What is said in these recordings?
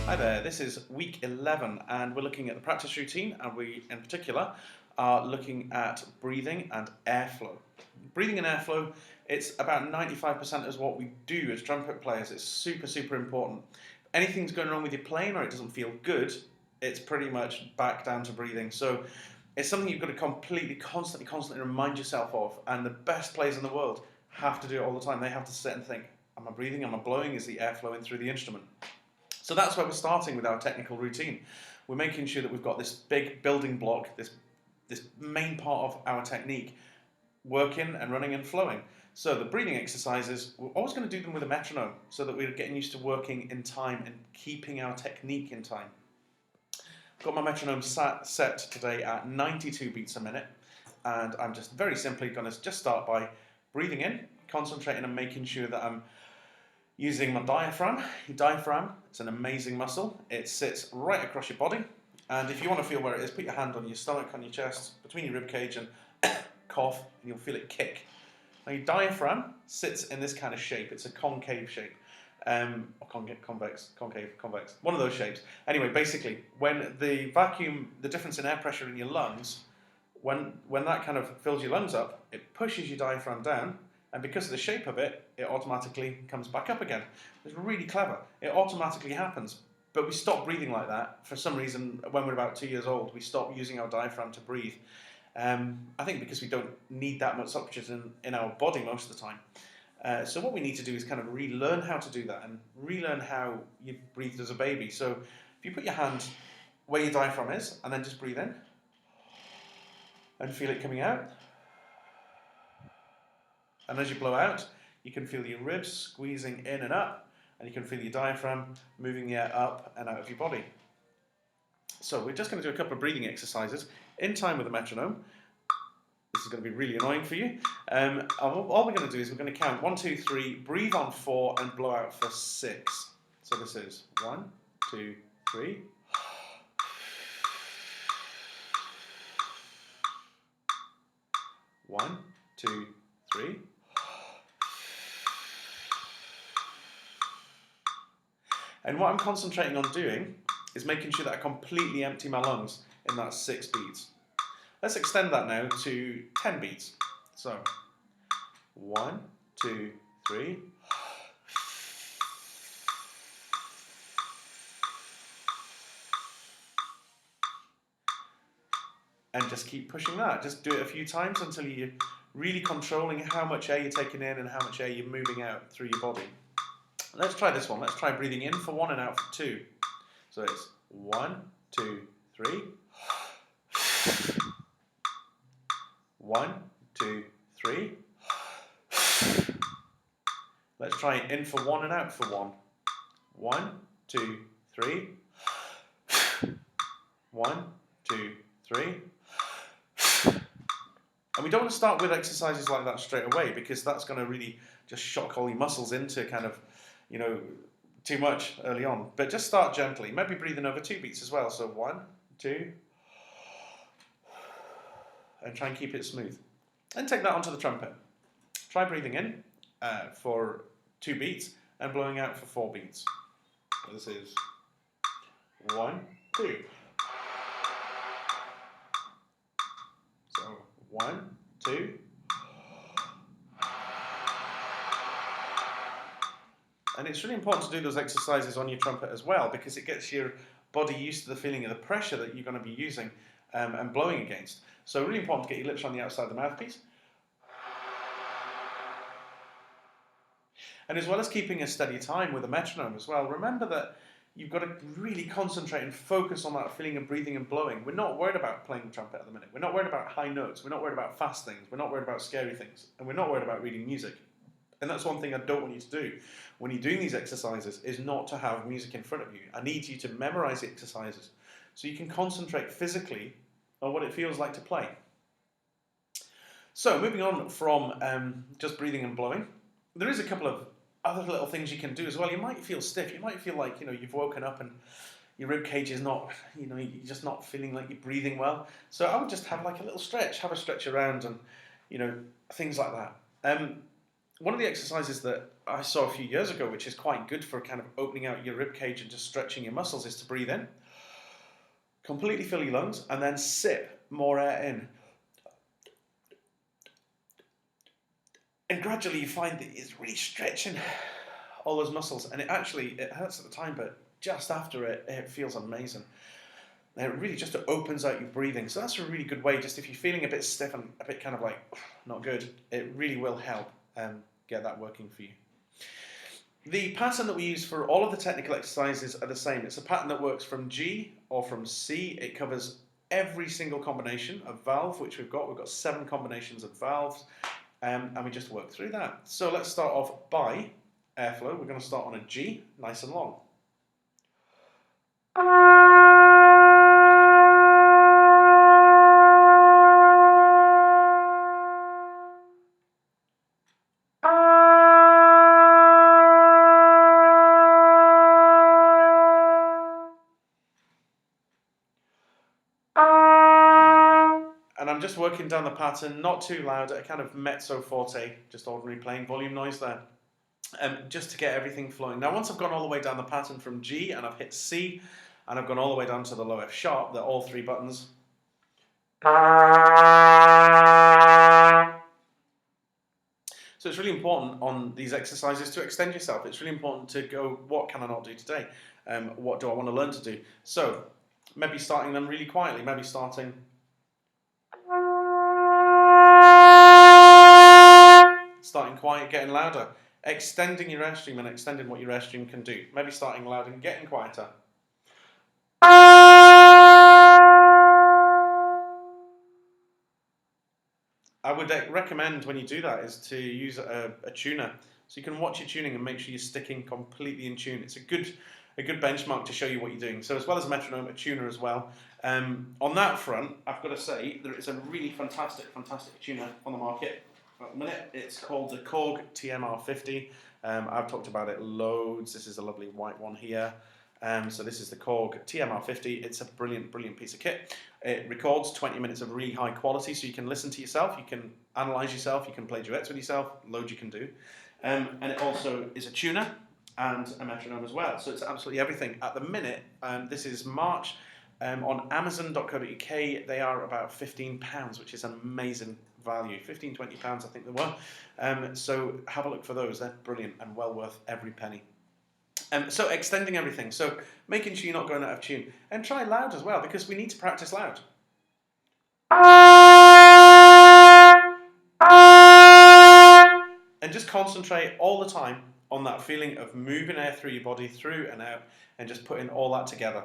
Hi there, this is week 11 and we're looking at the practice routine, and we in particular are looking at breathing and airflow. Breathing and airflow, it's about 95% is what we do as trumpet players. It's super important. If anything's going wrong with your playing or it doesn't feel good, it's pretty much back down to breathing. So it's something you've got to constantly remind yourself of, and the best players in the world have to do it all the time. They have to sit and think, am I breathing, am I blowing, is the air flowing through the instrument? So that's where we're starting with our technical routine. We're making sure that we've got this big building block, this main part of our technique, working and running and flowing. So the breathing exercises, we're always going to do them with a metronome so that we're getting used to working in time and keeping our technique in time. I've got my metronome set today at 92 beats a minute, and I'm just very simply going to just start by breathing in, concentrating on making sure that I'm using my diaphragm. Your diaphragm, it's an amazing muscle. It sits right across your body. And if you want to feel where it is, put your hand on your stomach, on your chest, between your rib cage, and cough, and you'll feel it kick. Now your diaphragm sits in this kind of shape. It's a concave shape. Or convex, one of those shapes. Anyway, basically, when the vacuum, the difference in air pressure in your lungs, when that kind of fills your lungs up, it pushes your diaphragm down, and because of the shape of it, it automatically comes back up again. It's really clever. It automatically happens. But we stop breathing like that. For some reason, when we're about 2 years old, we stop using our diaphragm to breathe. I think because we don't need that much oxygen in our body most of the time. So what we need to do is kind of relearn how to do that and relearn how you breathed as a baby. So if you put your hand where your diaphragm is and then just breathe in and feel it coming out. And as you blow out, you can feel your ribs squeezing in and up, and you can feel your diaphragm moving the air up and out of your body. So we're just going to do a couple of breathing exercises in time with the metronome. This is going to be really annoying for you. All we're going to do is we're going to count 1, 2, 3, breathe on 4, and blow out for 6. So this is 1, 2, 3. 1, 2, 3. And what I'm concentrating on doing is making sure that I completely empty my lungs in that 6 beats. Let's extend that now to 10 beats. So 1, 2, 3. And just keep pushing that. Just do it a few times until you're really controlling how much air you're taking in and how much air you're moving out through your body. Let's try this one. Let's try breathing in for 1 and out for 2. So it's 1, 2, 3. 1, 2, 3. Let's try it in for 1 and out for 1. 1, 2, 3. 1, 2, 3. And we don't want to start with exercises like that straight away, because that's going to really just shock all your muscles into kind of, too much early on. But just start gently. Maybe breathing over 2 beats as well. So 1, 2. And try and keep it smooth. And take that onto the trumpet. Try breathing in for 2 beats and blowing out for 4 beats. So this is 1, 2. So 1, 2. And it's really important to do those exercises on your trumpet as well, because it gets your body used to the feeling of the pressure that you're going to be using and blowing against. So really important to get your lips on the outside of the mouthpiece. And as well as keeping a steady time with a metronome as well, remember that you've got to really concentrate and focus on that feeling of breathing and blowing. We're not worried about playing the trumpet at the minute. We're not worried about high notes. We're not worried about fast things. We're not worried about scary things. And we're not worried about reading music. And that's one thing I don't want you to do when you're doing these exercises, is not to have music in front of you. I need you to memorize the exercises so you can concentrate physically on what it feels like to play. So moving on from just breathing and blowing, there is a couple of other little things you can do as well. You might feel stiff. You might feel like you've woken up and your rib cage is not, you're just not feeling like you're breathing well. So I would just have like a little stretch, have a stretch around, and things like that. one of the exercises that I saw a few years ago, which is quite good for kind of opening out your rib cage and just stretching your muscles, is to breathe in, completely fill your lungs, and then sip more air in. And gradually you find that it's really stretching all those muscles, and it hurts at the time, but just after it feels amazing. And it really just opens out your breathing. So that's a really good way, just if you're feeling a bit stiff and a bit kind of like not good, it really will help get that working for you. The pattern that we use for all of the technical exercises are the same. It's a pattern that works from G or from C. It covers every single combination of valve, which we've got. We've got 7 combinations of valves, and we just work through that. So let's start off by airflow. We're going to start on a G, nice and long. And I'm just working down the pattern, not too loud, a kind of mezzo forte, just ordinary playing volume noise there, just to get everything flowing. Now, once I've gone all the way down the pattern from G and I've hit C, and I've gone all the way down to the low F sharp, they're all 3 buttons. So it's really important on these exercises to extend yourself. It's really important to go, what can I not do today? What do I want to learn to do? So maybe starting them really quietly, maybe starting quiet, getting louder, extending your airstream and extending what your airstream can do. Maybe starting loud and getting quieter. I would recommend when you do that is to use a tuner. So you can watch your tuning and make sure you're sticking completely in tune. It's a good benchmark to show you what you're doing. So as well as a metronome, a tuner as well. On that front, I've got to say there is a really fantastic tuner on the market at the minute. It's called the Korg TMR50. I've talked about it loads. This is a lovely white one here. So this is the Korg TMR50. It's a brilliant piece of kit. It records 20 minutes of really high quality, so you can listen to yourself, you can analyse yourself, you can play duets with yourself, loads you can do. And it also is a tuner and a metronome as well, so it's absolutely everything. At the minute, this is March, on Amazon.co.uk, they are about £15, which is an amazing value. £15-20 I think they were. So have a look for those, they're brilliant and well worth every penny. So extending everything, so making sure you're not going out of tune, and try loud as well, because we need to practice loud. And just concentrate all the time on that feeling of moving air through your body, through and out, and just putting all that together.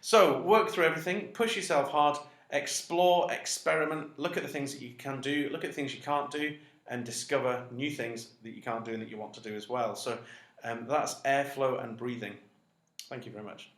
So work through everything, push yourself hard, explore, experiment, look at the things that you can do, look at the things you can't do, and discover new things that you can't do and that you want to do as well. So that's airflow and breathing. Thank you very much.